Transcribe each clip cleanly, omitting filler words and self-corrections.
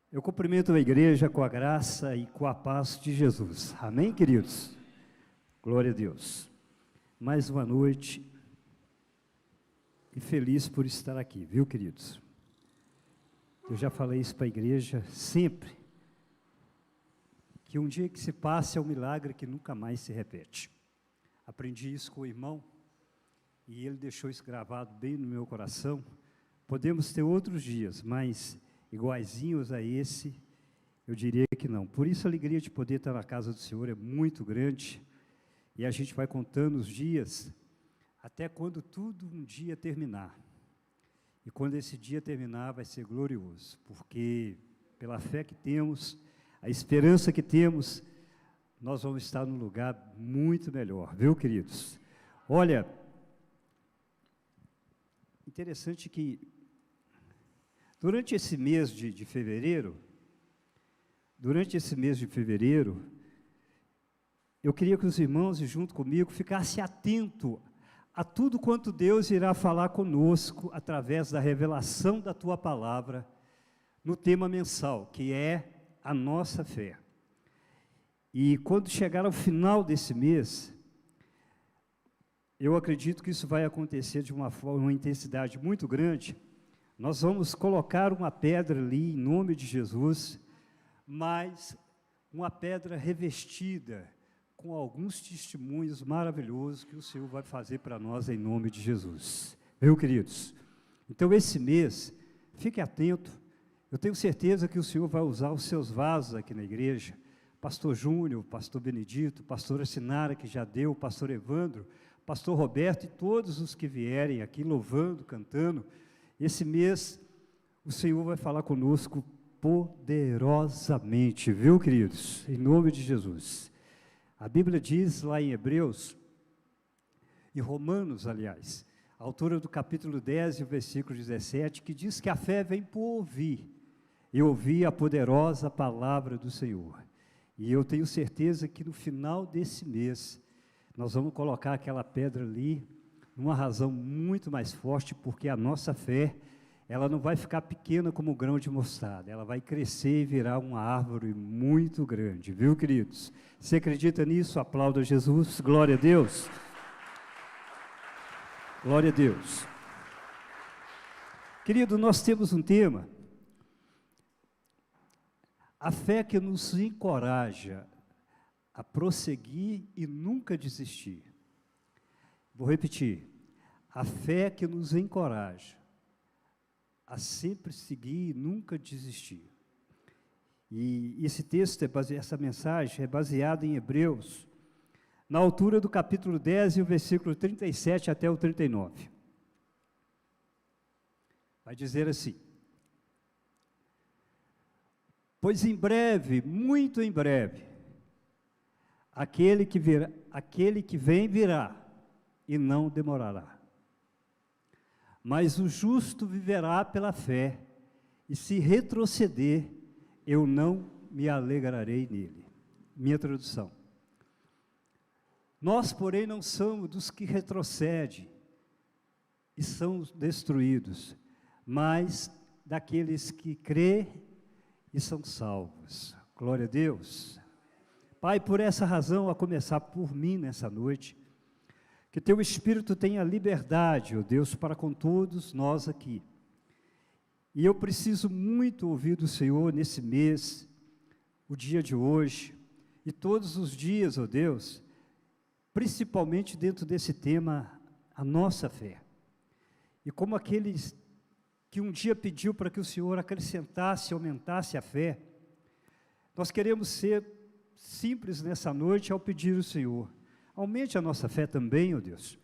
Eu cumprimento a igreja com a graça e com a paz de Jesus. Amém, queridos? Glória a Deus. Mais uma noite e feliz por estar aqui, viu, queridos? Eu já falei isso para a igreja sempre, que um dia que se passa é um milagre que nunca mais se repete. Aprendi isso com o irmão e ele deixou isso gravado bem no meu coração. Podemos ter outros dias, mas iguaizinhos a esse, eu diria que não. Por isso a alegria de poder estar na casa do Senhor é muito grande, e a gente vai contando os dias, até quando tudo um dia terminar. E quando esse dia terminar, vai ser glorioso, porque pela fé que temos, a esperança que temos, nós vamos estar num lugar muito melhor, viu, queridos? Olha, interessante que durante esse mês de fevereiro, eu queria que os irmãos, junto comigo, ficassem atentos a tudo quanto Deus irá falar conosco através da revelação da Tua Palavra, no tema mensal, que é a nossa fé. E quando chegar ao final desse mês, eu acredito que isso vai acontecer de uma intensidade muito grande. Nós vamos colocar uma pedra ali, em nome de Jesus, mas uma pedra revestida com alguns testemunhos maravilhosos que o Senhor vai fazer para nós, em nome de Jesus. Viu, queridos? Então, esse mês, fique atento, eu tenho certeza que o Senhor vai usar os seus vasos aqui na igreja, pastor Júnior, pastor Benedito, pastora Sinara, que já deu, pastor Evandro, pastor Roberto e todos os que vierem aqui louvando, cantando. Esse mês, o Senhor vai falar conosco poderosamente, viu, queridos? Em nome de Jesus. A Bíblia diz lá em Hebreus, e Romanos, aliás, a autora do capítulo 10 e o versículo 17, que diz que a fé vem por ouvir, e ouvir a poderosa palavra do Senhor. E eu tenho certeza que no final desse mês, nós vamos colocar aquela pedra ali, numa razão muito mais forte, porque a nossa fé, ela não vai ficar pequena como um grão de mostarda, ela vai crescer e virar uma árvore muito grande, viu, queridos? Você acredita nisso? Aplauda Jesus, glória a Deus. Glória a Deus. Querido, nós temos um tema, a fé que nos encoraja a prosseguir e nunca desistir. Vou repetir, a fé que nos encoraja a sempre seguir e nunca desistir. E esse texto, essa mensagem é baseada em Hebreus, na altura do capítulo 10 e o versículo 37 até o 39. Vai dizer assim: pois em breve, muito em breve, aquele que vem virá, e não demorará. Mas o justo viverá pela fé, e se retroceder, eu não me alegrarei nele. Minha tradução. Nós, porém, não somos dos que retrocedem e são destruídos, mas daqueles que crê e são salvos. Glória a Deus. Pai, por essa razão, a começar por mim nessa noite, que Teu Espírito tenha liberdade, ó Deus, para com todos nós aqui. E eu preciso muito ouvir do Senhor nesse mês, o dia de hoje, e todos os dias, ó Deus, principalmente dentro desse tema, a nossa fé. E como aqueles que um dia pediu para que o Senhor acrescentasse, aumentasse a fé, nós queremos ser simples nessa noite ao pedir ao Senhor. Aumente a nossa fé também, ó Deus,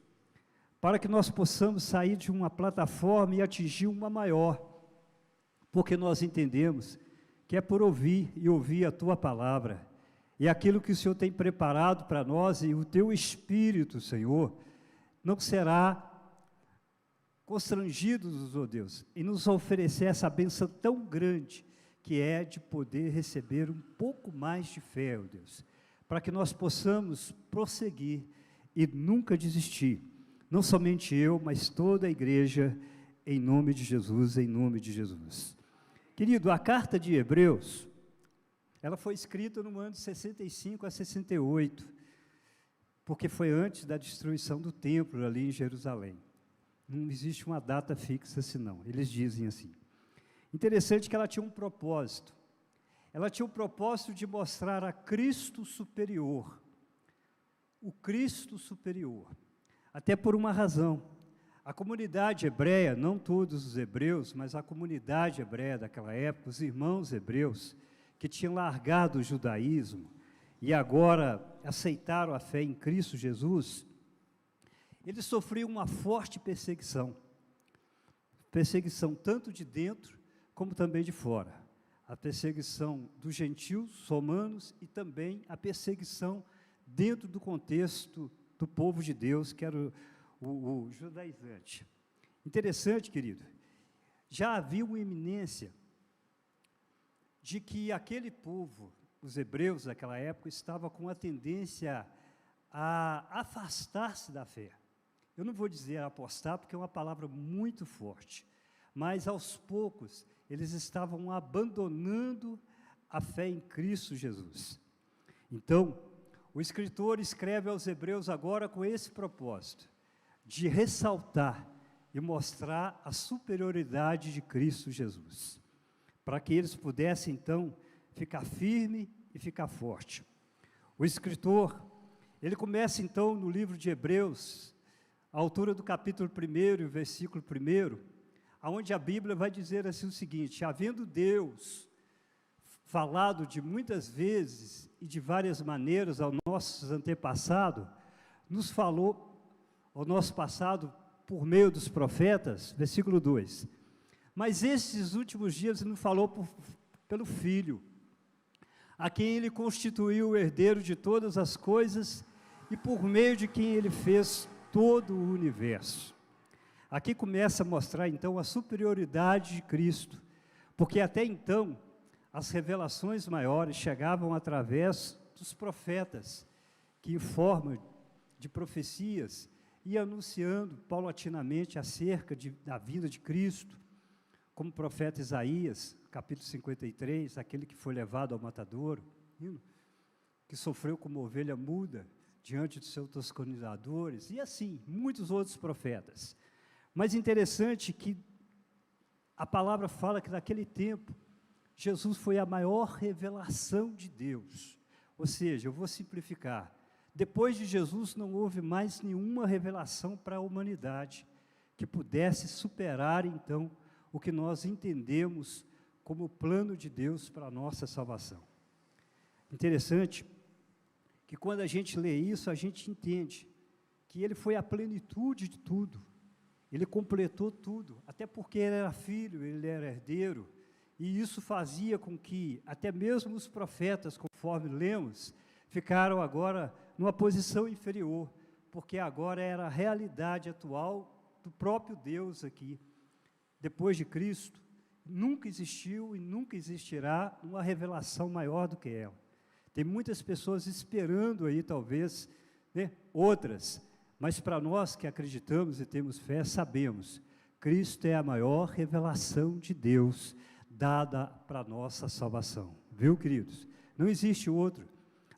para que nós possamos sair de uma plataforma e atingir uma maior, porque nós entendemos que é por ouvir e ouvir a Tua Palavra, e aquilo que o Senhor tem preparado para nós, e o Teu Espírito, Senhor, não será constrangido, ó Deus, em nos oferecer essa bênção tão grande, que é de poder receber um pouco mais de fé, ó Deus, para que nós possamos prosseguir e nunca desistir, não somente eu, mas toda a igreja, em nome de Jesus, em nome de Jesus. Querido, a carta de Hebreus, ela foi escrita no ano de 65 a 68, porque foi antes da destruição do templo ali em Jerusalém. Não existe uma data fixa assim, não. Eles dizem assim. Interessante que ela tinha um propósito. Ela tinha o propósito de mostrar a Cristo superior. O Cristo superior. Até por uma razão. A comunidade hebreia, não todos os hebreus, mas a comunidade hebreia daquela época, os irmãos hebreus, que tinham largado o judaísmo e agora aceitaram a fé em Cristo Jesus, eles sofriam uma forte perseguição. Perseguição tanto de dentro como também de fora. A perseguição dos gentios, romanos, e também a perseguição dentro do contexto do povo de Deus, que era o judaizante. Interessante, querido, já havia uma iminência de que aquele povo, os hebreus daquela época, estava com a tendência a afastar-se da fé. Eu não vou dizer apostar, porque é uma palavra muito forte, mas aos poucos eles estavam abandonando a fé em Cristo Jesus. Então, o escritor escreve aos hebreus agora com esse propósito, de ressaltar e mostrar a superioridade de Cristo Jesus, para que eles pudessem, então, ficar firme e ficar forte. O escritor, ele começa, então, no livro de Hebreus, à altura do capítulo 1, versículo 1, onde a Bíblia vai dizer assim o seguinte: havendo Deus falado de muitas vezes e de várias maneiras aos nossos antepassados, nos falou ao nosso passado por meio dos profetas, versículo 2, mas esses últimos dias Ele nos falou pelo Filho, a quem Ele constituiu o herdeiro de todas as coisas e por meio de quem Ele fez todo o universo. Aqui começa a mostrar então a superioridade de Cristo, porque até então as revelações maiores chegavam através dos profetas, que em forma de profecias ia anunciando paulatinamente acerca da vinda de Cristo, como o profeta Isaías, capítulo 53, aquele que foi levado ao matadouro, que sofreu como ovelha muda diante dos seus tosquinadores, e assim, muitos outros profetas. Mas interessante que a palavra fala que naquele tempo, Jesus foi a maior revelação de Deus. Ou seja, eu vou simplificar, depois de Jesus não houve mais nenhuma revelação para a humanidade que pudesse superar, então, o que nós entendemos como o plano de Deus para a nossa salvação. Interessante que quando a gente lê isso, a gente entende que Ele foi a plenitude de tudo, Ele completou tudo, até porque Ele era filho, Ele era herdeiro, e isso fazia com que até mesmo os profetas, conforme lemos, ficaram agora numa posição inferior, porque agora era a realidade atual do próprio Deus aqui. Depois de Cristo, nunca existiu e nunca existirá uma revelação maior do que ela. Tem muitas pessoas esperando aí, talvez, né, outras, mas para nós que acreditamos e temos fé, sabemos, Cristo é a maior revelação de Deus dada para a nossa salvação. Viu, queridos? Não existe outro.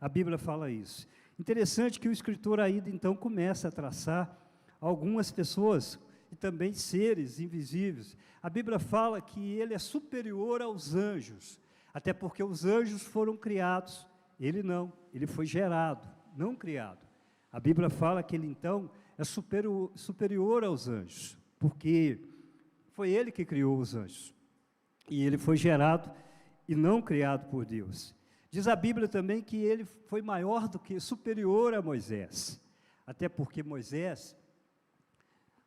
A Bíblia fala isso. Interessante que o escritor ainda então começa a traçar algumas pessoas e também seres invisíveis. A Bíblia fala que Ele é superior aos anjos, até porque os anjos foram criados, Ele não, Ele foi gerado, não criado. A Bíblia fala que Ele então é superior aos anjos, porque foi Ele que criou os anjos, e Ele foi gerado e não criado por Deus. Diz a Bíblia também que Ele foi maior do que, superior a Moisés, até porque Moisés,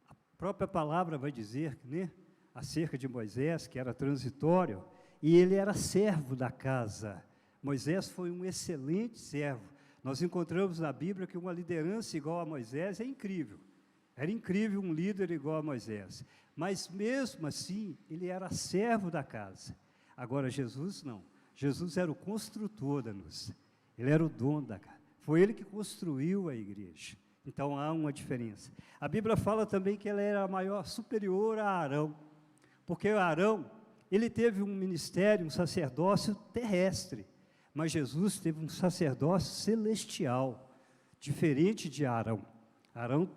a própria palavra vai dizer, né, acerca de Moisés, que era transitório, e ele era servo da casa. Moisés foi um excelente servo. Nós encontramos na Bíblia que uma liderança igual a Moisés é incrível. Era incrível um líder igual a Moisés. Mas mesmo assim, ele era servo da casa. Agora, Jesus não. Jesus era o construtor da nossa. Ele era o dono da casa. Foi Ele que construiu a igreja. Então, há uma diferença. A Bíblia fala também que ele era maior, superior a Arão. Porque Arão ele teve um ministério, um sacerdócio terrestre, mas Jesus teve um sacerdócio celestial, diferente de Arão. Arão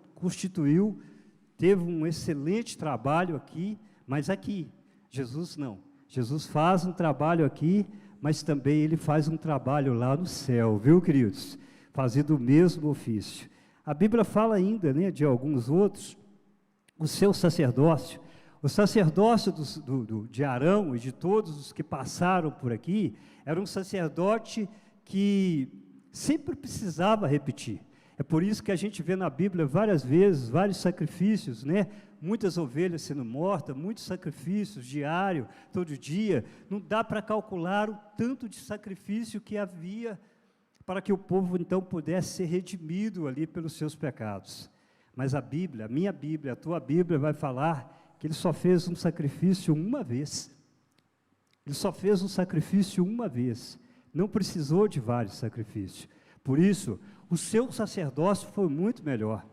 teve um excelente trabalho aqui, mas aqui, Jesus não. Jesus faz um trabalho aqui, mas também ele faz um trabalho lá no céu, viu, queridos? Fazendo o mesmo ofício. A Bíblia fala ainda, né, de alguns outros, o seu sacerdócio. O sacerdócio de Arão e de todos os que passaram por aqui, era um sacerdote que sempre precisava repetir. É por isso que a gente vê na Bíblia várias vezes, vários sacrifícios, né? Muitas ovelhas sendo mortas, muitos sacrifícios diário, todo dia. Não dá para calcular o tanto de sacrifício que havia para que o povo então pudesse ser redimido ali pelos seus pecados. Mas a Bíblia, a minha Bíblia, a tua Bíblia vai falar que ele só fez um sacrifício uma vez. Ele só fez um sacrifício uma vez. Não precisou de vários sacrifícios. Por isso, o seu sacerdócio foi muito melhor.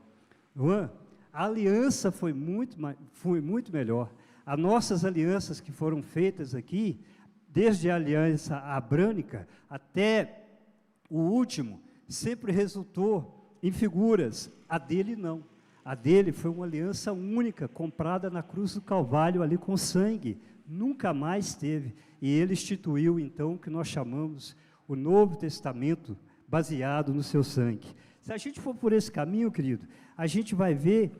A aliança foi muito melhor. As nossas alianças que foram feitas aqui, desde a aliança abrâmica até o último, sempre resultou em figuras. A dele não. A dele foi uma aliança única, comprada na cruz do Calvário, ali com sangue. Nunca mais teve. E ele instituiu, então, o que nós chamamos o Novo Testamento, baseado no seu sangue. Se a gente for por esse caminho, querido, a gente vai ver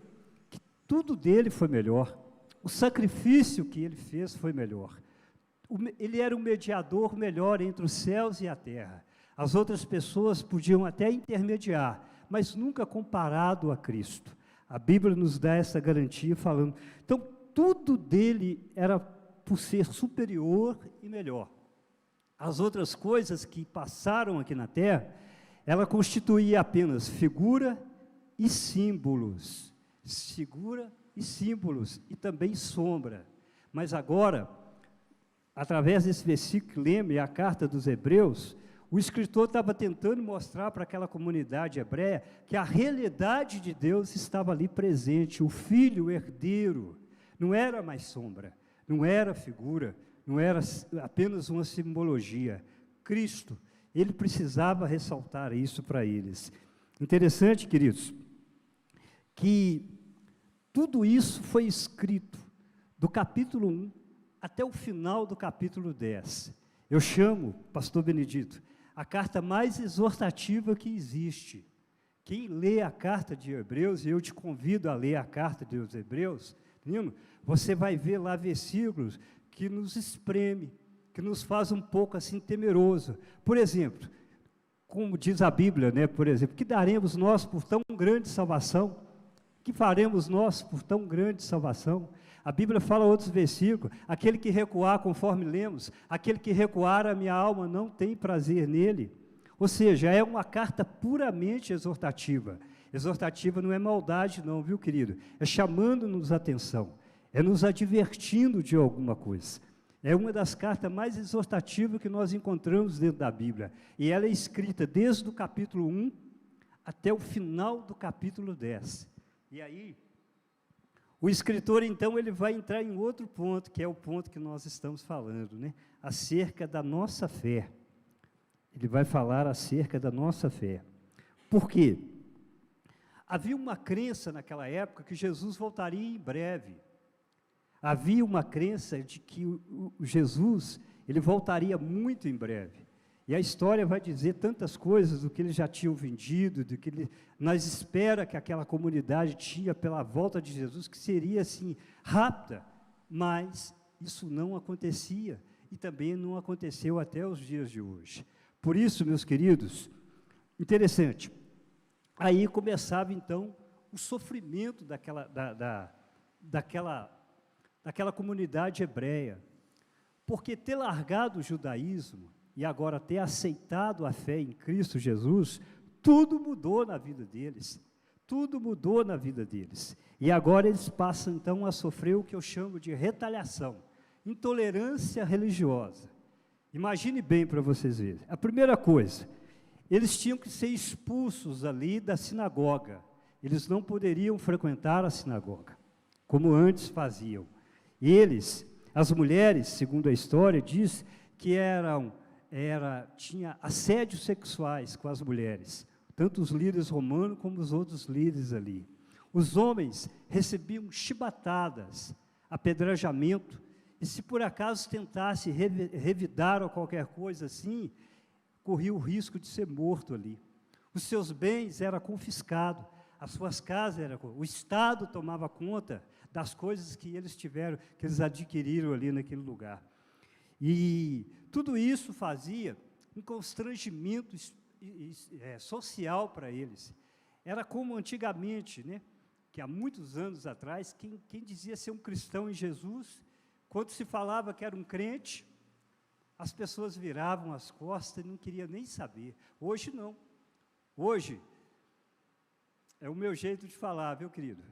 que tudo dele foi melhor. O sacrifício que ele fez foi melhor. Ele era um mediador melhor entre os céus e a terra. As outras pessoas podiam até intermediar, mas nunca comparado a Cristo. A Bíblia nos dá essa garantia falando. Então, tudo dele era por ser superior e melhor. As outras coisas que passaram aqui na terra, ela constituía apenas figura e símbolos. Figura e símbolos, e também sombra. Mas agora, através desse versículo que lembra, e a carta dos Hebreus, o escritor estava tentando mostrar para aquela comunidade hebreia que a realidade de Deus estava ali presente, o Filho herdeiro, não era mais sombra, não era figura, não era apenas uma simbologia. Cristo, ele precisava ressaltar isso para eles. Interessante, queridos, que tudo isso foi escrito do capítulo 1 até o final do capítulo 10. Eu chamo, pastor Benedito, a carta mais exortativa que existe. Quem lê a carta de Hebreus, e eu te convido a ler a carta dos Hebreus, menino, você vai ver lá versículos que nos espreme, que nos faz um pouco assim temeroso. Por exemplo, como diz a Bíblia, né, por exemplo, que daremos nós por tão grande salvação? Que faremos nós por tão grande salvação? A Bíblia fala outros versículos, aquele que recuar, conforme lemos, aquele que recuar a minha alma não tem prazer nele. Ou seja, é uma carta puramente exortativa. Exortativa não é maldade não, viu, querido? É chamando-nos a atenção, é nos advertindo de alguma coisa. É uma das cartas mais exortativas que nós encontramos dentro da Bíblia. E ela é escrita desde o capítulo 1 até o final do capítulo 10. E aí, o escritor, então, ele vai entrar em outro ponto, que é o ponto que nós estamos falando, né? Acerca da nossa fé. Ele vai falar acerca da nossa fé. Por quê? Havia uma crença naquela época que Jesus voltaria em breve. Havia uma crença de que o Jesus, ele voltaria muito em breve. E a história vai dizer tantas coisas do que eles já tinham vendido, do que nós espera que aquela comunidade tinha pela volta de Jesus, que seria assim, rápida, mas isso não acontecia, e também não aconteceu até os dias de hoje. Por isso, meus queridos, interessante, aí começava então o sofrimento daquela comunidade hebreia, porque ter largado o judaísmo, e agora ter aceitado a fé em Cristo Jesus, tudo mudou na vida deles, tudo mudou na vida deles, e agora eles passam então a sofrer o que eu chamo de retaliação, intolerância religiosa. Imagine bem para vocês verem, a primeira coisa, eles tinham que ser expulsos ali da sinagoga, eles não poderiam frequentar a sinagoga, como antes faziam, eles As mulheres, segundo a história, diz que tinha assédios sexuais com as mulheres, tanto os líderes romanos como os outros líderes ali. Os homens recebiam chibatadas, apedrejamento, e se por acaso tentasse revidar ou qualquer coisa assim, corria o risco de ser morto ali. Os seus bens eram confiscados, as suas casas o Estado tomava conta das coisas que eles adquiriram ali naquele lugar. E tudo isso fazia um constrangimento social para eles. Era como antigamente, né, que há muitos anos atrás, quem dizia ser um cristão em Jesus, quando se falava que era um crente, as pessoas viravam as costas e não queriam nem saber. Hoje não. Hoje, é o meu jeito de falar, viu, querido?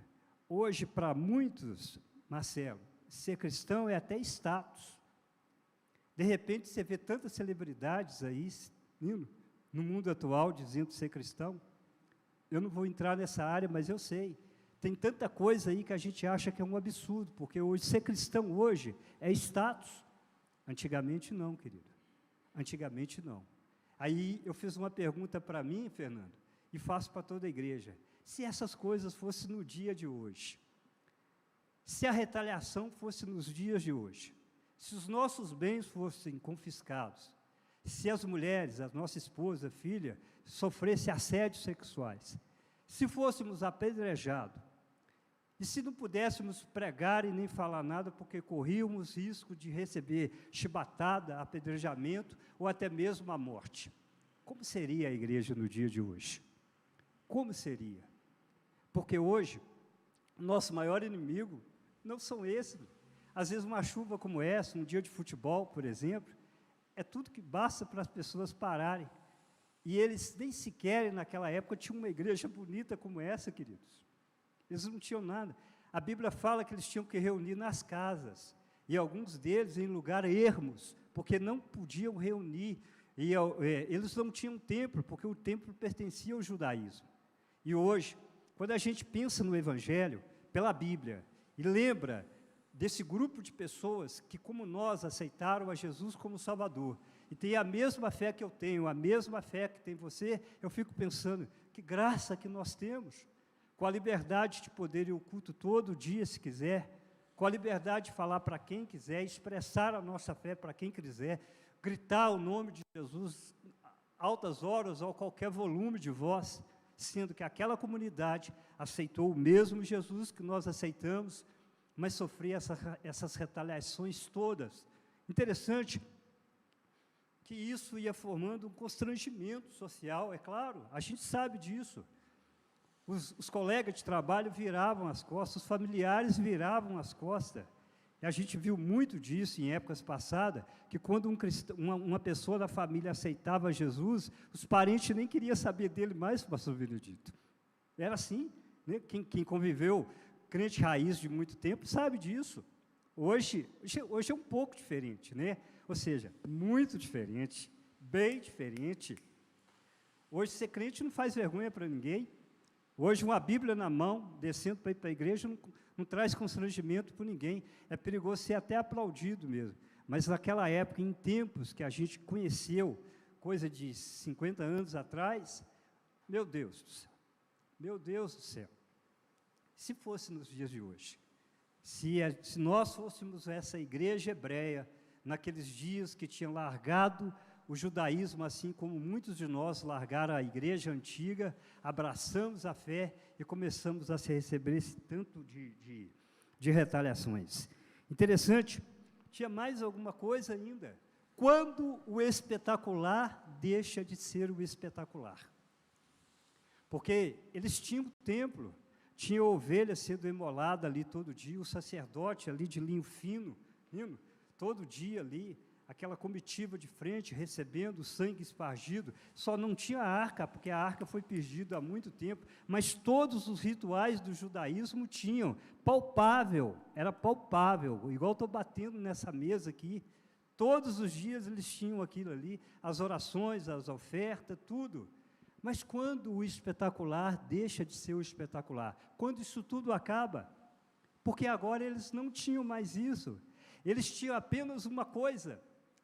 Hoje, para muitos, Marcelo, ser cristão é até status. De repente, você vê tantas celebridades aí, no mundo atual, dizendo ser cristão. Eu não vou entrar nessa área, mas eu sei. Tem tanta coisa aí que a gente acha que é um absurdo, porque hoje, ser cristão hoje é status. Antigamente não, querido. Antigamente não. Aí eu fiz uma pergunta para mim, Fernando, e faço para toda a igreja. Se essas coisas fossem no dia de hoje, se a retaliação fosse nos dias de hoje, se os nossos bens fossem confiscados, se as mulheres, a nossa esposa, filha, sofressem assédios sexuais, se fôssemos apedrejados, e se não pudéssemos pregar e nem falar nada, porque corríamos risco de receber chibatada, apedrejamento, ou até mesmo a morte. Como seria a igreja no dia de hoje? Como seria? Porque hoje, o nosso maior inimigo não são esses. Às vezes uma chuva como essa, um dia de futebol, por exemplo, é tudo que basta para as pessoas pararem. E eles nem sequer, naquela época, tinham uma igreja bonita como essa, queridos. Eles não tinham nada. A Bíblia fala que eles tinham que reunir nas casas, e alguns deles em lugares ermos, porque não podiam reunir, e eles não tinham templo, porque o templo pertencia ao judaísmo. E hoje, quando a gente pensa no Evangelho, pela Bíblia, e lembra desse grupo de pessoas que, como nós, aceitaram a Jesus como Salvador, e tem a mesma fé que eu tenho, a mesma fé que tem você, eu fico pensando, que graça que nós temos, com a liberdade de poder ir ao culto todo dia, se quiser, com a liberdade de falar para quem quiser, expressar a nossa fé para quem quiser, gritar o nome de Jesus, altas horas ou qualquer volume de voz, sendo que aquela comunidade aceitou o mesmo Jesus que nós aceitamos, mas sofria essas retaliações todas. Interessante que isso ia formando um constrangimento social, é claro, a gente sabe disso. Os colegas de trabalho viravam as costas, os familiares viravam as costas. E a gente viu muito disso em épocas passadas, que quando uma pessoa da família aceitava Jesus, os parentes nem queriam saber dele mais, pastor Benedito. Era assim, né? Quem conviveu, crente raiz de muito tempo, sabe disso. Hoje é um pouco diferente, né? Ou seja, muito diferente, bem diferente. Hoje ser crente não faz vergonha para ninguém. Hoje, uma Bíblia na mão, descendo para ir para a igreja, não traz constrangimento por ninguém. É perigoso ser até aplaudido mesmo. Mas naquela época, em tempos que a gente conheceu, coisa de 50 anos atrás, meu Deus do céu, meu Deus do céu. Se fosse nos dias de hoje, se nós fôssemos essa igreja hebreia, naqueles dias que tinham largado o judaísmo, assim como muitos de nós largaram a igreja antiga, abraçamos a fé e começamos a se receber esse tanto de retaliações. Interessante, tinha mais alguma coisa ainda. Quando o espetacular deixa de ser o espetacular? Porque eles tinham o templo, tinha ovelha sendo imolada ali todo dia, o sacerdote ali de linho fino, todo dia ali, aquela comitiva de frente, recebendo o sangue espargido, só não tinha a arca, porque a arca foi perdida há muito tempo, mas todos os rituais do judaísmo tinham, era palpável, igual estou batendo nessa mesa aqui, todos os dias eles tinham aquilo ali, as orações, as ofertas, tudo. Mas quando o espetacular deixa de ser o espetacular? Quando isso tudo acaba? Porque agora eles não tinham mais isso. Eles tinham apenas uma coisa,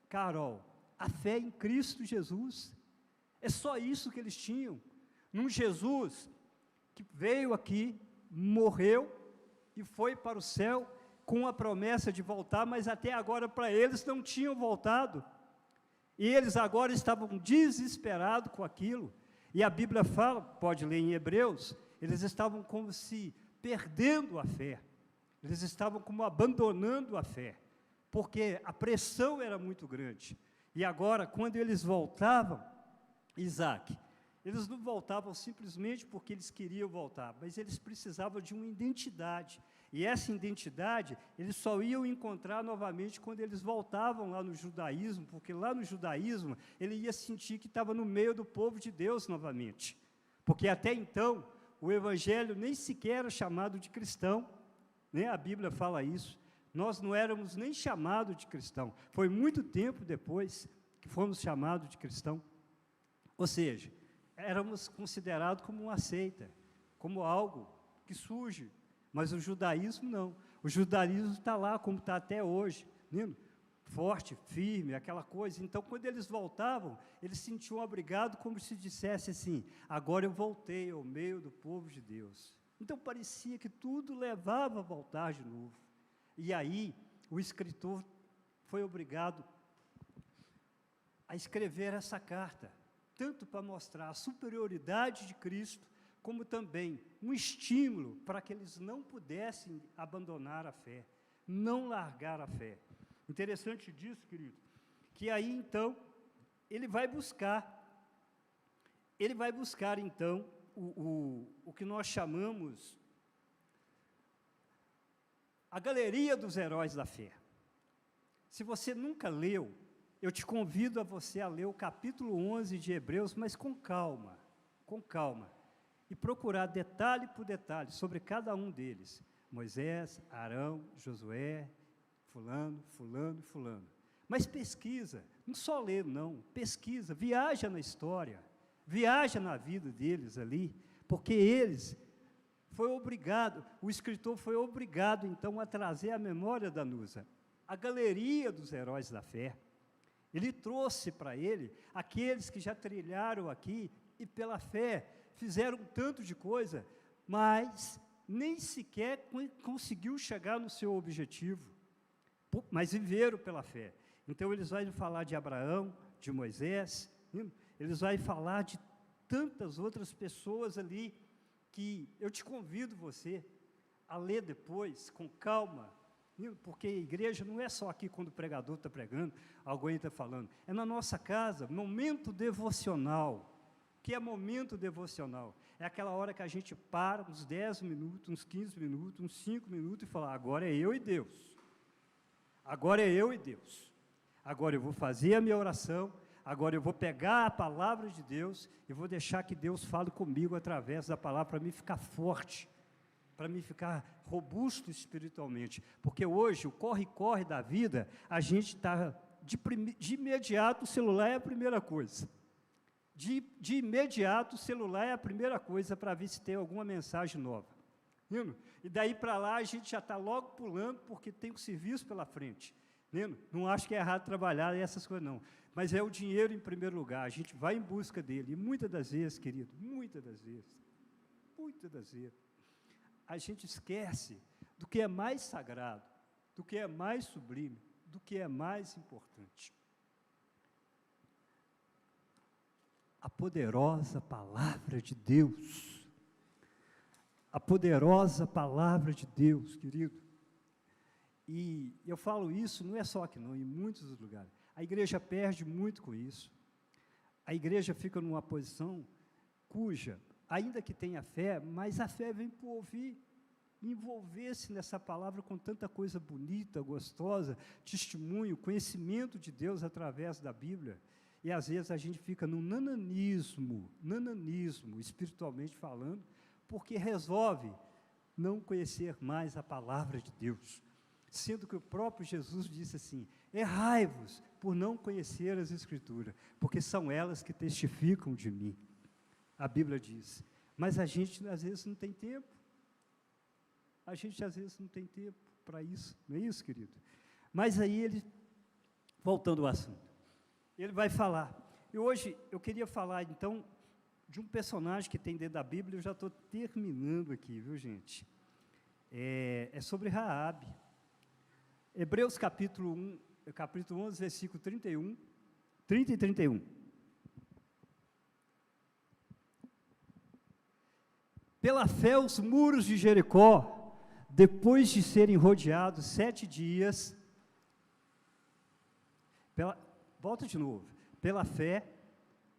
Carol, a fé em Cristo Jesus. É só isso que eles tinham. Num Jesus que veio aqui, morreu e foi para o céu com a promessa de voltar, mas até agora para eles não tinham voltado. E eles agora estavam desesperados com aquilo. E a Bíblia fala, pode ler em Hebreus, eles estavam como se perdendo a fé. Eles estavam como abandonando a fé, porque a pressão era muito grande. E agora, quando eles voltavam, Isaac, eles não voltavam simplesmente porque eles queriam voltar, mas eles precisavam de uma identidade. E essa identidade, eles só iam encontrar novamente quando eles voltavam lá no judaísmo, porque lá no judaísmo, ele ia sentir que estava no meio do povo de Deus novamente. Porque até então, o evangelho nem sequer era chamado de cristão, né? A Bíblia fala isso. Nós não éramos nem chamados de cristão. Foi muito tempo depois que fomos chamados de cristão. Ou seja, éramos considerados como uma seita, como algo que surge, mas o judaísmo não. O judaísmo está lá, como está até hoje, né? Forte, firme, aquela coisa. Então, quando eles voltavam, eles se sentiam obrigados, como se dissesse assim, agora eu voltei ao meio do povo de Deus. Então, parecia que tudo levava a voltar de novo. E aí, o escritor foi obrigado a escrever essa carta, tanto para mostrar a superioridade de Cristo, como também um estímulo para que eles não pudessem abandonar a fé, não largar a fé. Interessante disso, querido, que aí, então, ele vai buscar, então, o que nós chamamos a galeria dos heróis da fé. Se você nunca leu, eu te convido a você a ler o capítulo 11 de Hebreus, mas com calma, e procurar detalhe por detalhe sobre cada um deles. Moisés, Arão, Josué, fulano. Mas pesquisa, não só lê não, pesquisa, viaja na história, viaja na vida deles ali, porque eles o escritor foi obrigado, então, a trazer à memória da Nusa a galeria dos heróis da fé. Ele trouxe para ele aqueles que já trilharam aqui e, pela fé, fizeram tanto de coisa, mas nem sequer conseguiu chegar no seu objetivo, mas viveram pela fé. Então, eles vão falar de Abraão, de Moisés, eles vão falar de tantas outras pessoas ali, que eu te convido você a ler depois, com calma, porque a igreja não é só aqui quando o pregador está pregando, alguém está falando, é na nossa casa, momento devocional. O que é momento devocional? É aquela hora que a gente para, uns 10 minutos, uns 15 minutos, uns 5 minutos, e fala, agora é eu e Deus, agora eu vou fazer a minha oração, agora eu vou pegar a palavra de Deus e vou deixar que Deus fale comigo através da palavra, para mim ficar forte, para mim ficar robusto espiritualmente. Porque hoje, o corre-corre da vida, a gente está, de imediato, o celular é a primeira coisa. De imediato, o celular é a primeira coisa para ver se tem alguma mensagem nova. E daí para lá, a gente já está logo pulando, porque tem o serviço pela frente. Não acho que é errado trabalhar essas coisas, não. Mas é o dinheiro em primeiro lugar, a gente vai em busca dele. E muitas das vezes, querido, muitas das vezes, a gente esquece do que é mais sagrado, do que é mais sublime, do que é mais importante. A poderosa palavra de Deus. A poderosa palavra de Deus, querido. E eu falo isso, não é só aqui não, em muitos lugares. A igreja perde muito com isso. A igreja fica numa posição cuja, ainda que tenha fé, mas a fé vem por ouvir, envolver-se nessa palavra com tanta coisa bonita, gostosa, testemunho, conhecimento de Deus através da Bíblia. E às vezes a gente fica num nananismo, espiritualmente falando, porque resolve não conhecer mais a palavra de Deus. Sendo que o próprio Jesus disse assim, errai-vos por não conhecer as Escrituras, porque são elas que testificam de mim. A Bíblia diz, mas a gente às vezes não tem tempo. A gente às vezes não tem tempo para isso, não é isso, querido? Mas aí ele, voltando ao assunto, ele vai falar. E hoje eu queria falar, então, de um personagem que tem dentro da Bíblia. Eu já estou terminando aqui, viu, gente? É sobre Raabe. Hebreus capítulo 11, versículo 30 e 31. Pela fé, os muros de Jericó, depois de serem rodeados 7 dias, volta de novo. Pela fé,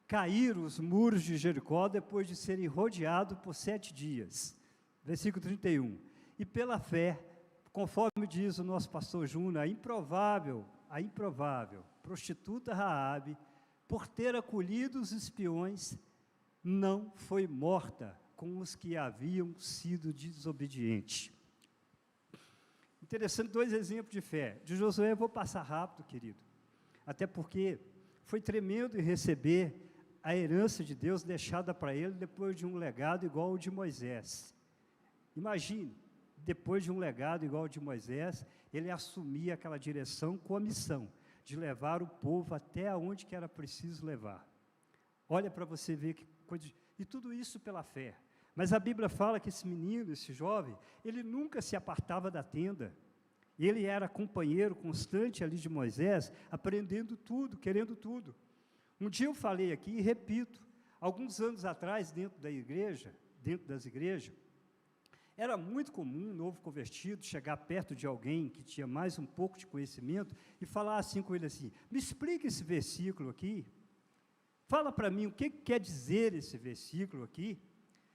caíram os muros de Jericó depois de serem rodeados por 7 dias. Versículo 31. E pela fé, conforme diz o nosso pastor Júnior, a improvável prostituta Raabe, por ter acolhido os espiões, não foi morta com os que haviam sido desobedientes. Interessante, 2 exemplos de fé. De Josué eu vou passar rápido, querido, até porque foi tremendo em receber a herança de Deus deixada para ele depois de um legado igual ao de Moisés. Imagine, depois de um legado igual ao de Moisés, ele assumia aquela direção com a missão de levar o povo até onde que era preciso levar. Olha para você ver que coisa. E tudo isso pela fé. Mas a Bíblia fala que esse menino, esse jovem, ele nunca se apartava da tenda. Ele era companheiro constante ali de Moisés, aprendendo tudo, querendo tudo. Um dia eu falei aqui e repito, alguns anos atrás, dentro das igrejas, era muito comum um novo convertido chegar perto de alguém que tinha mais um pouco de conhecimento e falar assim com ele assim: me explica esse versículo aqui, fala para mim o que quer dizer esse versículo aqui.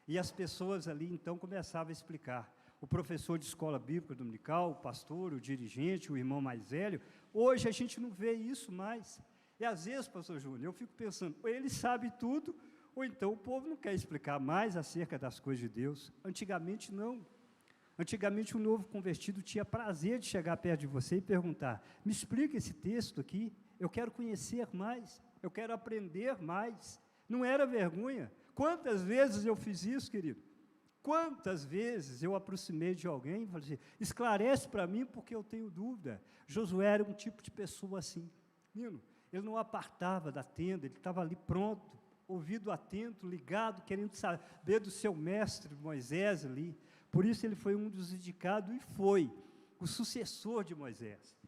E as pessoas ali então começavam a explicar. O professor de escola bíblica dominical, o pastor, o dirigente, o irmão mais velho. Hoje a gente não vê isso mais. E às vezes, pastor Júnior, eu fico pensando, ou ele sabe tudo, ou então o povo não quer explicar mais acerca das coisas de Deus. Antigamente não. Antigamente o novo convertido tinha prazer de chegar perto de você e perguntar: me explica esse texto aqui, eu quero conhecer mais, eu quero aprender mais. Não era vergonha. Quantas vezes eu fiz isso, querido? Quantas vezes eu aproximei de alguém e falei assim: esclarece para mim porque eu tenho dúvida. Josué era um tipo de pessoa assim. Menino, ele não apartava da tenda, ele estava ali pronto, ouvido atento, ligado, querendo saber do seu mestre Moisés ali. Por isso ele foi um dos indicados e foi o sucessor de Moisés,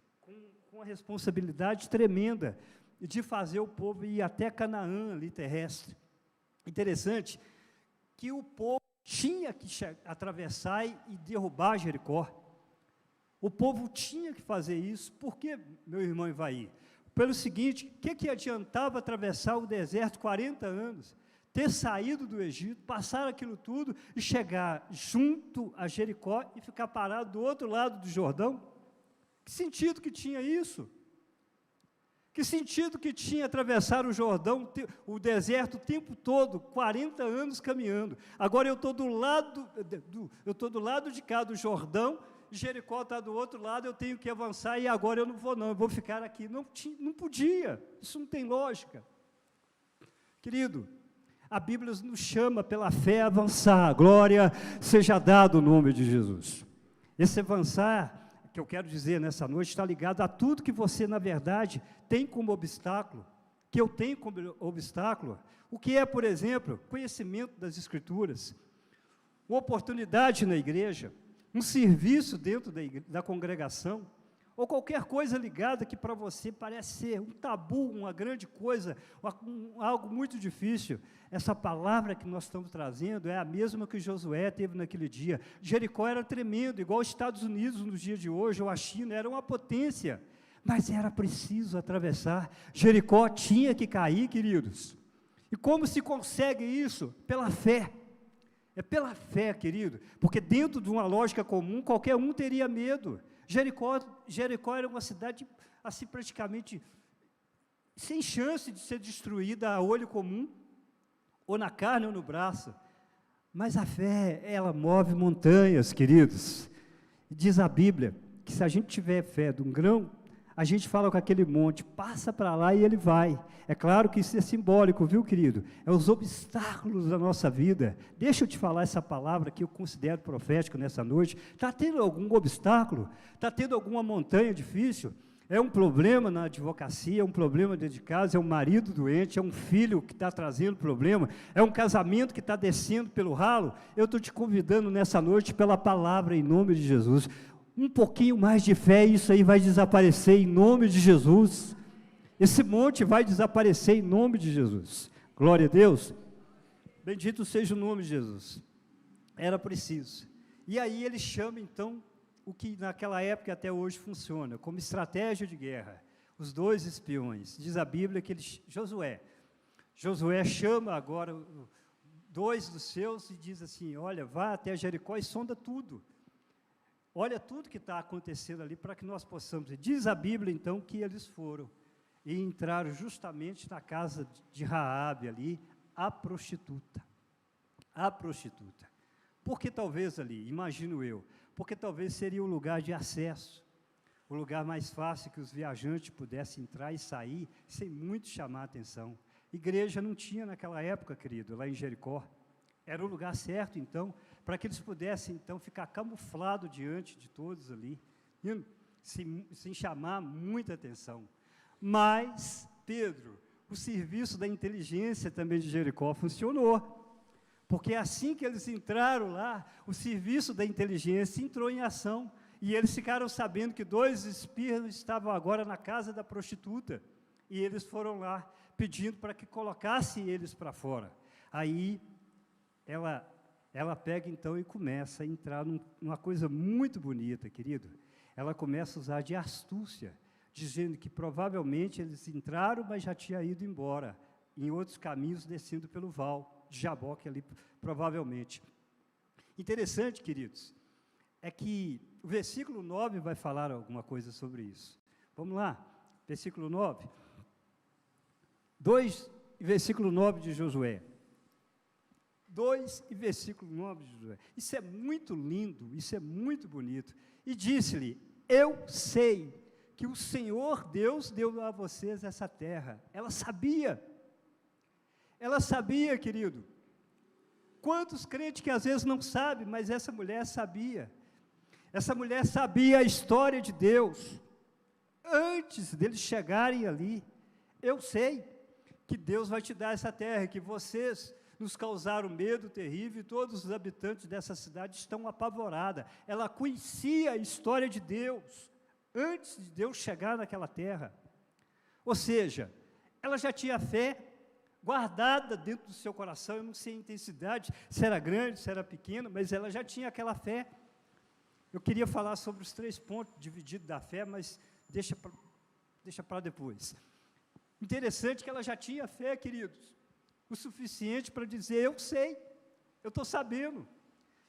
com a responsabilidade tremenda de fazer o povo ir até Canaã ali terrestre. Interessante que o povo tinha que atravessar e derrubar Jericó. O povo tinha que fazer isso. Por que, meu irmão Ivaí? Pelo seguinte: o que adiantava atravessar o deserto 40 anos, ter saído do Egito, passar aquilo tudo e chegar junto a Jericó e ficar parado do outro lado do Jordão? Que sentido que tinha isso? Que sentido que tinha atravessar o Jordão, o deserto o tempo todo, 40 anos caminhando? Agora eu estou do lado de cá do Jordão, Jericó está do outro lado, eu tenho que avançar e agora eu não vou não, eu vou ficar aqui. Não podia, isso não tem lógica. Querido, a Bíblia nos chama pela fé a avançar, glória seja dado o nome de Jesus. Esse avançar que eu quero dizer nessa noite está ligado a tudo que você, na verdade, tem como obstáculo, que eu tenho como obstáculo. O que é, por exemplo, conhecimento das Escrituras, uma oportunidade na igreja, um serviço dentro da congregação, ou qualquer coisa ligada que para você parece ser um tabu, uma grande coisa, algo muito difícil. Essa palavra que nós estamos trazendo é a mesma que Josué teve naquele dia. Jericó era tremendo, igual os Estados Unidos nos dias de hoje, ou a China, era uma potência, mas era preciso atravessar. Jericó tinha que cair, queridos. E como se consegue isso? Pela fé. É pela fé, querido, porque dentro de uma lógica comum, qualquer um teria medo. Jericó era uma cidade, assim, praticamente, sem chance de ser destruída a olho comum, ou na carne ou no braço. Mas a fé, ela move montanhas, queridos. Diz a Bíblia, que se a gente tiver fé de um grão, a gente fala com aquele monte, passa para lá e ele vai. É claro que isso é simbólico, viu, querido? É os obstáculos da nossa vida. Deixa eu te falar essa palavra que eu considero profética nessa noite. Está tendo algum obstáculo? Está tendo alguma montanha difícil? É um problema na advocacia, é um problema dentro de casa, é um marido doente, é um filho que está trazendo problema, é um casamento que está descendo pelo ralo. Eu estou te convidando nessa noite pela palavra em nome de Jesus. Um pouquinho mais de fé e isso aí vai desaparecer em nome de Jesus. Esse monte vai desaparecer em nome de Jesus. Glória a Deus. Bendito seja o nome de Jesus. Era preciso. E aí ele chama então o que naquela época até hoje funciona como estratégia de guerra. Os 2 espiões. Diz a Bíblia que Josué chama agora 2 dos seus e diz assim: olha, vá até Jericó e sonda tudo. Olha tudo que está acontecendo ali para que nós possamos. Diz a Bíblia, então, que eles foram e entraram justamente na casa de Raabe ali, a prostituta. A prostituta. Porque talvez ali, imagino eu, porque talvez seria o lugar de acesso, o lugar mais fácil que os viajantes pudessem entrar e sair, sem muito chamar a atenção. Igreja não tinha naquela época, querido, lá em Jericó. Era o lugar certo, então, para que eles pudessem, então, ficar camuflados diante de todos ali, sem chamar muita atenção. Mas, Pedro, o serviço da inteligência também de Jericó funcionou, porque assim que eles entraram lá, o serviço da inteligência entrou em ação, e eles ficaram sabendo que 2 espias estavam agora na casa da prostituta, e eles foram lá, pedindo para que colocasse eles para fora. Aí, ela pega então e começa a entrar numa coisa muito bonita, querido. Ela começa a usar de astúcia, dizendo que provavelmente eles entraram, mas já tinha ido embora, em outros caminhos, descendo pelo val de Jaboque ali, provavelmente. Interessante, queridos, é que o versículo 9 vai falar alguma coisa sobre isso. Vamos lá, versículo 9. 2, versículo 9 de Josué. 2 e versículo 9 de Josué. Isso é muito lindo, isso é muito bonito. E disse-lhe: eu sei que o Senhor Deus deu a vocês essa terra. Ela sabia, querido. Quantos crentes que às vezes não sabem, mas essa mulher sabia. Essa mulher sabia a história de Deus, antes deles chegarem ali. Eu sei que Deus vai te dar essa terra, que vocês nos causaram medo terrível, e todos os habitantes dessa cidade estão apavorados. Ela conhecia a história de Deus, antes de Deus chegar naquela terra. Ou seja, ela já tinha fé guardada dentro do seu coração. Eu não sei a intensidade, se era grande, se era pequena, mas ela já tinha aquela fé. Eu queria falar sobre os 3 pontos divididos da fé, mas deixa para depois. Interessante que ela já tinha fé, queridos, o suficiente para dizer: eu sei, eu estou sabendo.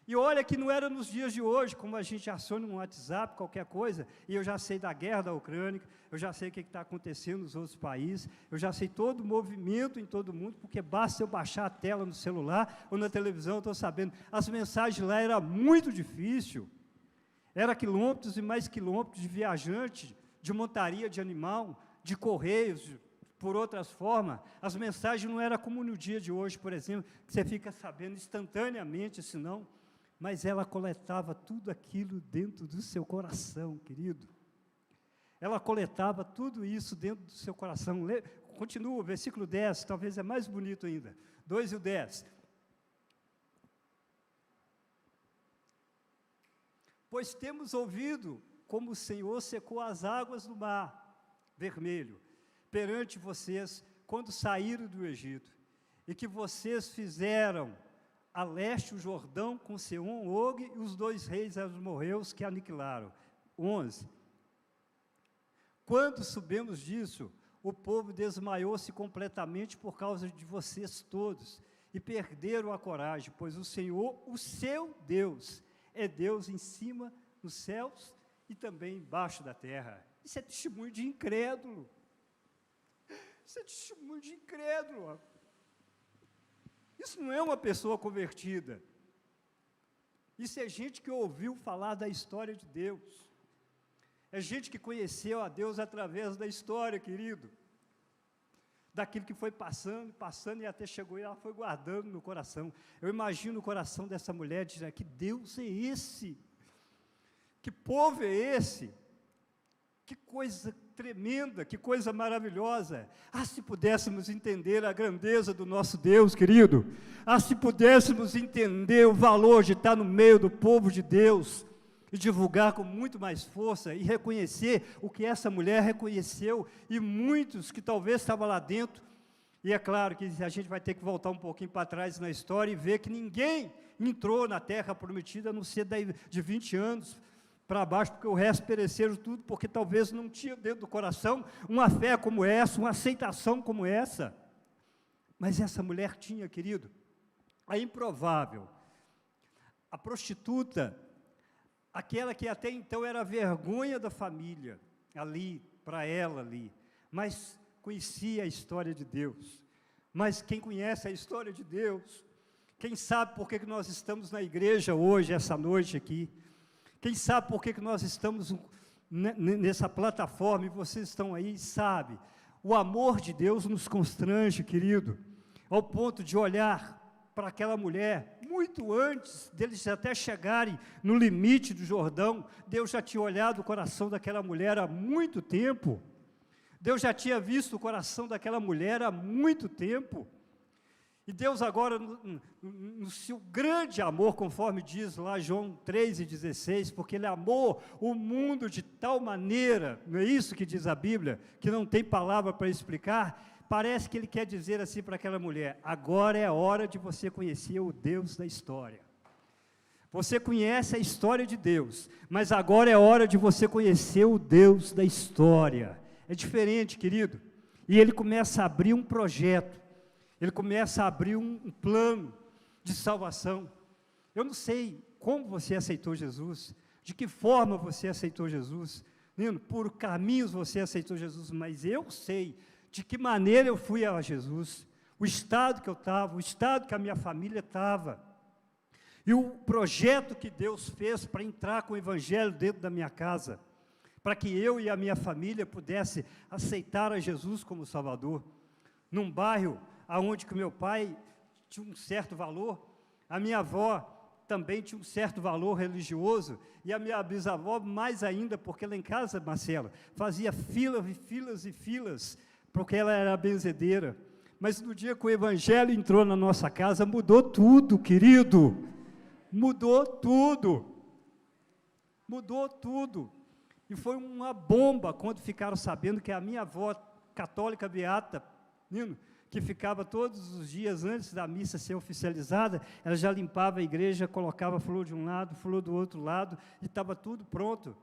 E olha que não era nos dias de hoje, como a gente aciona um WhatsApp, qualquer coisa, e eu já sei da guerra da Ucrânia, eu já sei o que está acontecendo nos outros países, eu já sei todo o movimento em todo mundo, porque basta eu baixar a tela no celular ou na televisão, eu estou sabendo. As mensagens lá era muito difícil, era quilômetros e mais quilômetros de viajante, de montaria de animal, de correios, por outras formas. As mensagens não eram como no dia de hoje, por exemplo, que você fica sabendo instantaneamente, senão, mas ela coletava tudo aquilo dentro do seu coração, querido. Ela coletava tudo isso dentro do seu coração. Continua, o versículo 10, talvez é mais bonito ainda, 2 e o 10. Pois temos ouvido como o Senhor secou as águas do mar Vermelho perante vocês, quando saíram do Egito, e que vocês fizeram a leste o Jordão com Seom, Og e os 2 reis amorreus que aniquilaram. 11. Quando soubemos disso, o povo desmaiou-se completamente por causa de vocês todos, e perderam a coragem, pois o Senhor, o seu Deus, é Deus em cima dos céus e também embaixo da terra. Isso é testemunho de incrédulo. Isso é testemunho de incrédulo. Isso não é uma pessoa convertida. Isso é gente que ouviu falar da história de Deus. É gente que conheceu a Deus através da história, querido. Daquilo que foi passando, passando, e até chegou e ela foi guardando no coração. Eu imagino o coração dessa mulher dizendo: que Deus é esse? Que povo é esse? Que coisa tremenda, que coisa maravilhosa. Ah, se pudéssemos entender a grandeza do nosso Deus, querido. Ah, se pudéssemos entender o valor de estar no meio do povo de Deus e divulgar com muito mais força e reconhecer o que essa mulher reconheceu e muitos que talvez estavam lá dentro. E é claro que a gente vai ter que voltar um pouquinho para trás na história e ver que ninguém entrou na terra prometida a não ser de 20 anos para baixo, porque o resto pereceram tudo, porque talvez não tinha dentro do coração uma fé como essa, uma aceitação como essa. Mas essa mulher tinha, querido, a improvável, a prostituta, aquela que até então era a vergonha da família, ali, para ela ali, mas conhecia a história de Deus. Mas quem conhece a história de Deus, quem sabe por que nós estamos na igreja hoje, essa noite aqui, quem sabe por que nós estamos nessa plataforma e vocês estão aí, sabe, o amor de Deus nos constrange, querido, ao ponto de olhar para aquela mulher, muito antes deles até chegarem no limite do Jordão. Deus já tinha olhado o coração daquela mulher há muito tempo, Deus já tinha visto o coração daquela mulher há muito tempo, e Deus agora, no seu grande amor, conforme diz lá João 3,16, porque Ele amou o mundo de tal maneira, não é isso que diz a Bíblia, que não tem palavra para explicar, parece que Ele quer dizer assim para aquela mulher: agora é a hora de você conhecer o Deus da história. Você conhece a história de Deus, mas agora é hora de você conhecer o Deus da história. É diferente, querido, e Ele começa a abrir um projeto, Ele começa a abrir um plano de salvação. Eu não sei como você aceitou Jesus, de que forma você aceitou Jesus, por caminhos você aceitou Jesus, mas eu sei de que maneira eu fui a Jesus, o estado que eu estava, o estado que a minha família estava, e o projeto que Deus fez para entrar com o Evangelho dentro da minha casa, para que eu e a minha família pudesse aceitar a Jesus como Salvador, num bairro aonde que o meu pai tinha um certo valor, a minha avó também tinha um certo valor religioso, e a minha bisavó mais ainda, porque lá em casa, Marcelo, fazia filas e filas e filas, porque ela era benzedeira. Mas no dia que o Evangelho entrou na nossa casa, mudou tudo, querido, mudou tudo, e foi uma bomba quando ficaram sabendo que a minha avó católica beata, que ficava todos os dias antes da missa ser oficializada, ela já limpava a igreja, colocava flor de um lado, flor do outro lado, e estava tudo pronto.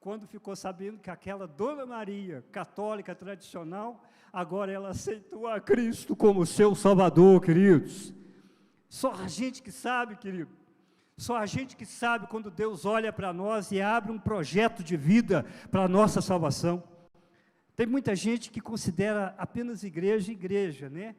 Quando ficou sabendo que aquela Dona Maria, católica tradicional, agora ela aceitou a Cristo como seu Salvador, queridos. Só a gente que sabe, querido, só a gente que sabe quando Deus olha para nós e abre um projeto de vida para a nossa salvação. Tem muita gente que considera apenas igreja, né?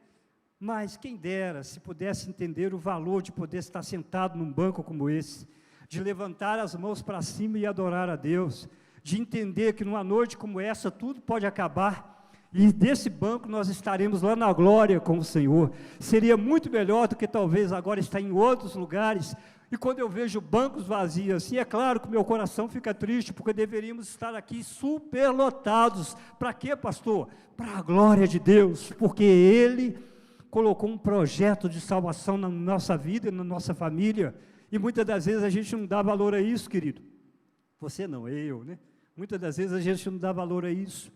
Mas quem dera se pudesse entender o valor de poder estar sentado num banco como esse, de levantar as mãos para cima e adorar a Deus, de entender que numa noite como essa tudo pode acabar, e desse banco nós estaremos lá na glória com o Senhor. Seria muito melhor do que talvez agora estar em outros lugares. E quando eu vejo bancos vazios assim, é claro que meu coração fica triste, porque deveríamos estar aqui superlotados. Para quê, pastor? Para a glória de Deus, porque Ele colocou um projeto de salvação na nossa vida e na nossa família, e muitas das vezes a gente não dá valor a isso, querido. Você não, eu, né? Muitas das vezes a gente não dá valor a isso.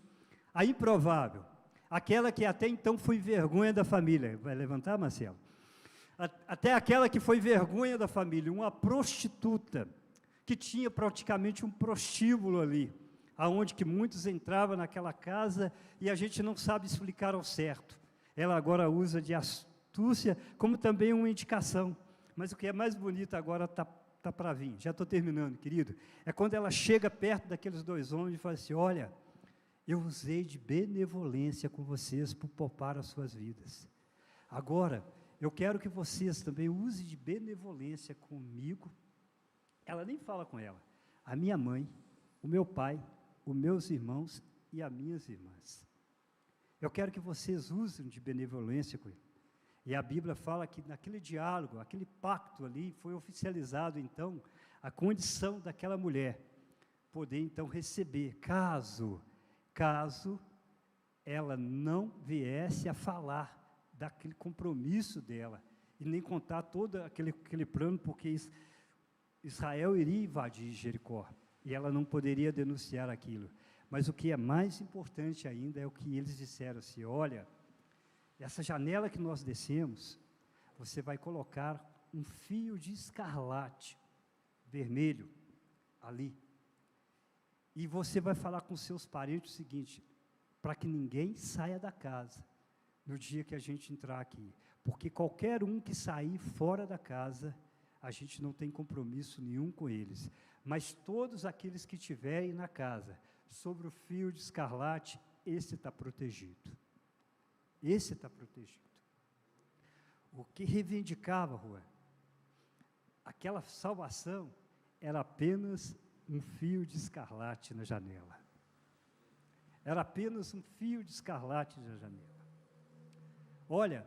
A improvável, aquela que até então foi vergonha da família. Vai levantar, Marcelo? Até aquela que foi vergonha da família, uma prostituta, que tinha praticamente um prostíbulo ali, aonde que muitos entravam naquela casa, e a gente não sabe explicar ao certo. Ela agora usa de astúcia, como também uma indicação. Mas o que é mais bonito agora está para vir. Já estou terminando, querido. É quando ela chega perto daqueles dois homens e fala assim: olha, eu usei de benevolência com vocês por poupar as suas vidas. Agora, eu quero que vocês também usem de benevolência comigo. Ela nem fala com ela. A minha mãe, o meu pai os meus irmãos e as minhas irmãs. Eu quero que vocês usem de benevolência com ele. E a Bíblia fala que naquele diálogo, aquele pacto ali, foi oficializado, então, a condição daquela mulher poder, então, receber, caso ela não viesse a falar daquele compromisso dela, e nem contar todo aquele plano, porque Israel iria invadir Jericó, e ela não poderia denunciar aquilo. Mas o que é mais importante ainda é o que eles disseram assim: olha, essa janela que nós descemos, você vai colocar um fio de escarlate vermelho ali, e você vai falar com seus parentes o seguinte, para que ninguém saia da casa no dia que a gente entrar aqui, porque qualquer um que sair fora da casa, a gente não tem compromisso nenhum com eles, mas todos aqueles que estiverem na casa, sobre o fio de escarlate, esse está protegido. Esse está protegido. O que reivindicava, Rua, aquela salvação era apenas um fio de escarlate na janela. Era apenas um fio de escarlate na janela. Olha,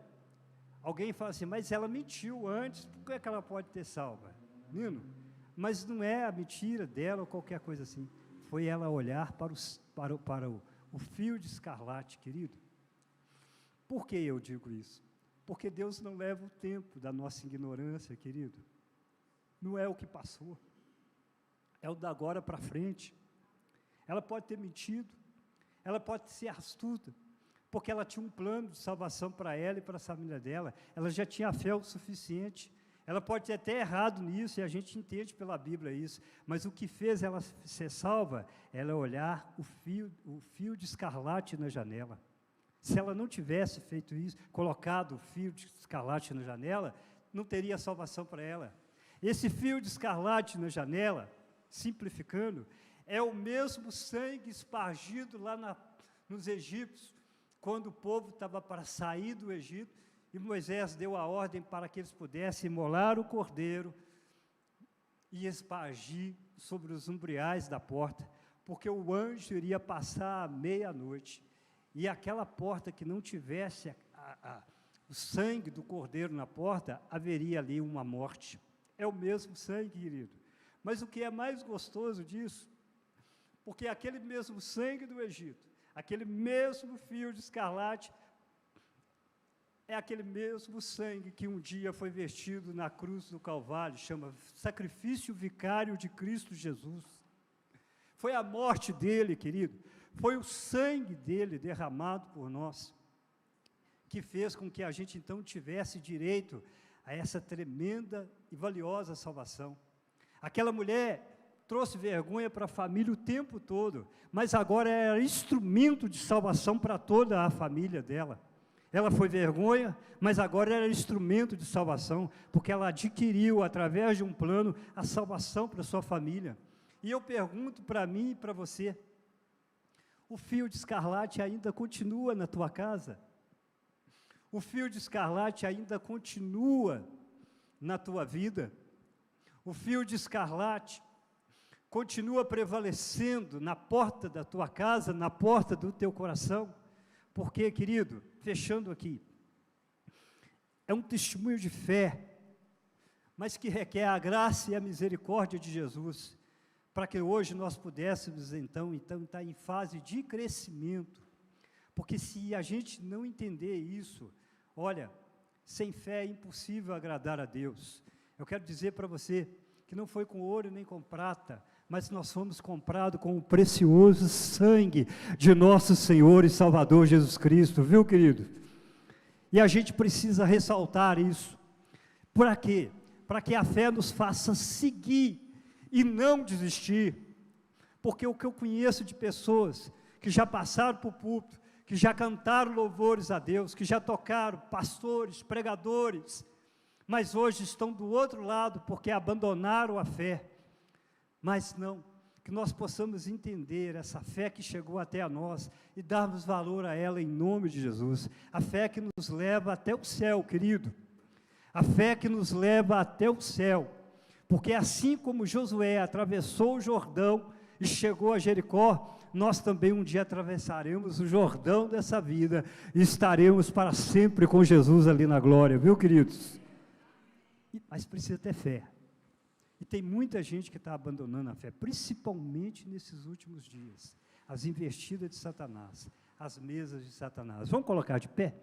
alguém fala assim, mas ela mentiu antes, por que ela pode ter salva? Nino, mas não é a mentira dela ou qualquer coisa assim. Foi ela olhar para o fio de escarlate, querido. Por que eu digo isso? Porque Deus não leva o tempo da nossa ignorância, querido. Não é o que passou. É o da agora para frente. Ela pode ter mentido, ela pode ser astuta, porque ela tinha um plano de salvação para ela e para a família dela, ela já tinha fé o suficiente, ela pode ter até errado nisso, e a gente entende pela Bíblia isso, mas o que fez ela ser salva, ela olhar o fio de escarlate na janela. Se ela não tivesse feito isso, colocado o fio de escarlate na janela, não teria salvação para ela. Esse fio de escarlate na janela, simplificando, é o mesmo sangue espargido lá nos egípcios, quando o povo estava para sair do Egito, e Moisés deu a ordem para que eles pudessem imolar o cordeiro e espargir sobre os umbriais da porta, porque o anjo iria passar à meia-noite, e aquela porta que não tivesse o sangue do cordeiro na porta, haveria ali uma morte. É o mesmo sangue, querido. Mas o que é mais gostoso disso, porque aquele mesmo sangue do Egito, aquele mesmo fio de escarlate, é aquele mesmo sangue que um dia foi vertido na cruz do Calvário, chama sacrifício vicário de Cristo Jesus. Foi a morte dele, querido, foi o sangue dele derramado por nós, que fez com que a gente então tivesse direito a essa tremenda e valiosa salvação. Aquela mulher trouxe vergonha para a família o tempo todo, mas agora era instrumento de salvação para toda a família dela. Ela foi vergonha, mas agora era instrumento de salvação, porque ela adquiriu, através de um plano, a salvação para a sua família. E eu pergunto para mim e para você, o fio de escarlate ainda continua na tua casa? O fio de escarlate ainda continua na tua vida? O fio de escarlate continua prevalecendo na porta da tua casa, na porta do teu coração? Porque, querido, fechando aqui, é um testemunho de fé, mas que requer a graça e a misericórdia de Jesus, para que hoje nós pudéssemos, então estar em fase de crescimento, porque se a gente não entender isso, olha, sem fé é impossível agradar a Deus. Eu quero dizer para você, que não foi com ouro nem com prata, mas nós fomos comprados com o precioso sangue de nosso Senhor e Salvador Jesus Cristo, viu, querido? E a gente precisa ressaltar isso. Para quê? Para que a fé nos faça seguir e não desistir. Porque o que eu conheço de pessoas que já passaram por púlpito, que já cantaram louvores a Deus, que já tocaram, pastores, pregadores, mas hoje estão do outro lado porque abandonaram a fé. Mas não, que nós possamos entender essa fé que chegou até a nós e darmos valor a ela em nome de Jesus. A fé que nos leva até o céu, querido. A fé que nos leva até o céu. Porque assim como Josué atravessou o Jordão e chegou a Jericó, nós também um dia atravessaremos o Jordão dessa vida e estaremos para sempre com Jesus ali na glória, viu, queridos? Mas precisa ter fé. E tem muita gente que está abandonando a fé, principalmente nesses últimos dias. As investidas de Satanás, as mesas de Satanás. Vamos colocar de pé?